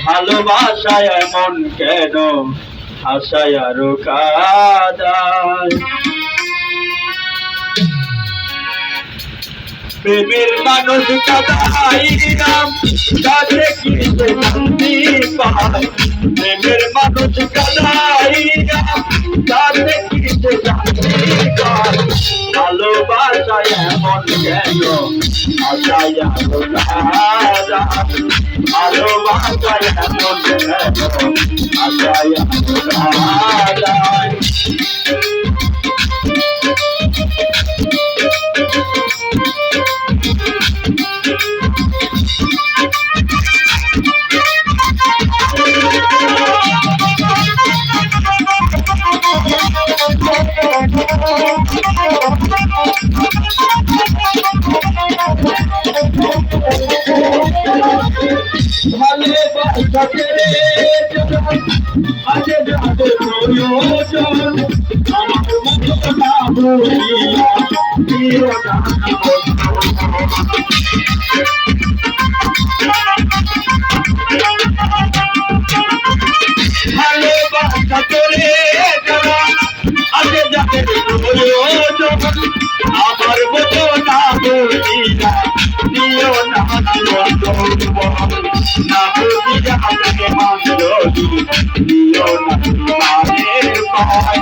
ভালোবাসায় এমন কেন আশায় আরো কাদায় প্রেমের মানুষ কাদাই নাম কাছে কি শান্তি পায় প্রেমের মানুষ কাদাই নাম কাছে কি শান্তি পায় ভালোবাসায় এমন কেন আশায় আরো কাদায় ভালোবাসায় এমন কেন আশায় আরো কাদায় ভালোবাসাকে আজে যাদের প্রয়োজন আমার মতো না বলিয়া প্রিয় ভালোবাসাকে আজে যাদের প্রয়োজন আমার মতো না বলিয়া প্রিয় না না বুঝিয়া আপনাকে মানল দিও না মানের পায়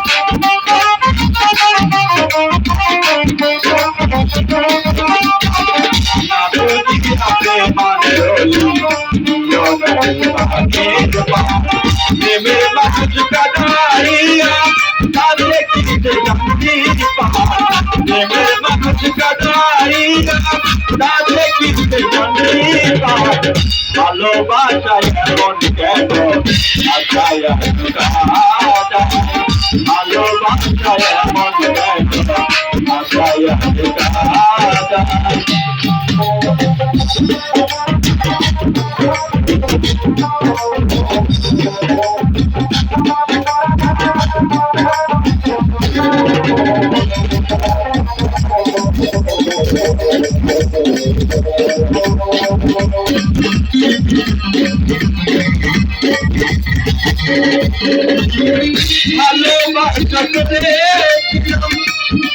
না বুঝিয়া আপনাকে মানল দিও না মানের পায় প্রেমের মানুষ কাদাইয়া তাদের কিনতে জানতি পায় প্রেমের মানুষ কাদাইয়া তাদের কিনতে জানতি পায় ভালোবাসায় এমন কেন আশায় আরো কাদায় ভালোবাসায় এমন কেন আশায় আরো কাদায় ভালোবাসাকে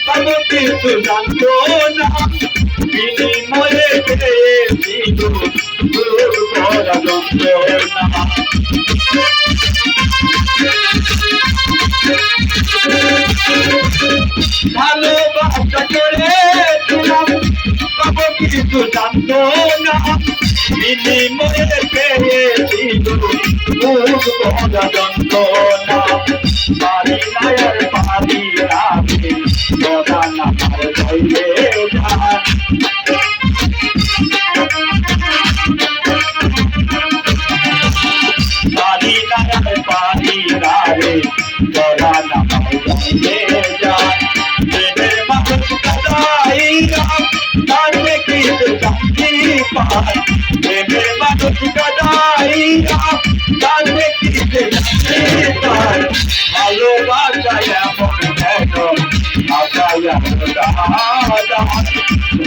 পাবো কিছু জানতো না বিনিময়ে পেয়েছিল দূর করা যন্ত্রণা ভালোবাসাকে পাবো কিছু জানতো না বিনিময়ে পেয়েছিল দূর করা যন্ত্রণা পারি না আর পারি না প্রধান আমার গাইলে যান পারি না আর পারি না রে প্রধান আমার গাইলে যান প্রেমের মানুষ কাদাইয়া তারে কি শান্তি পায় প্রেমের মানুষ কাদাইয়া তারে কি শান্তি পায় ভালোবাসায় এমন কেন আশায় আরো কাদায়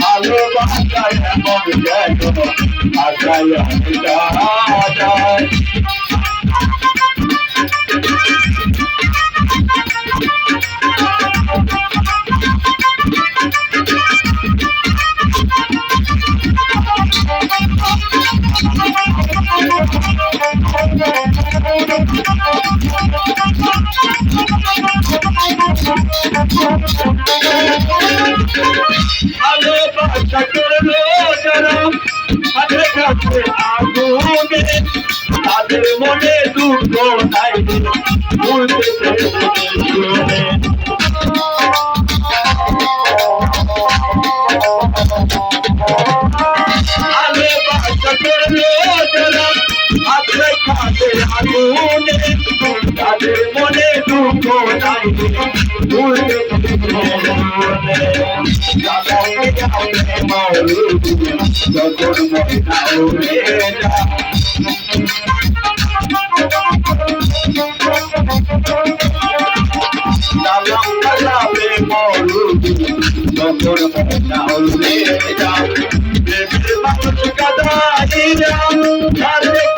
ভালোবাসায় এমন কেন আশায় আরো কাদায় ভালোবাসা করলো যারা তাদের কাছে আগুনে তাদের মনে দুঃখ নাই ভুলতে শুনে ভালোবাসা করলো যারা তাদের কাছে আগুনে তাদের মনে দুঃখ নাই ভুলতে Jangan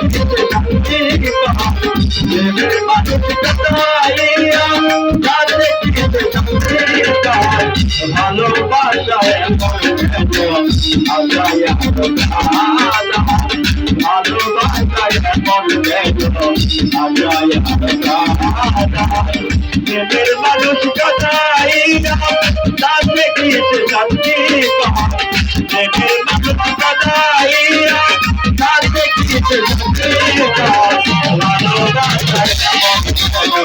আজায়া রাজা ভালোবাসায় মন গেল আজায়া রাজা প্রেমের মানুষ কথাই না তাকে কিসে শান্তি পায় প্রেমের মানুষ কথাই না তাকে কিসে শান্তি পায় ভালোবাসায় মন গেল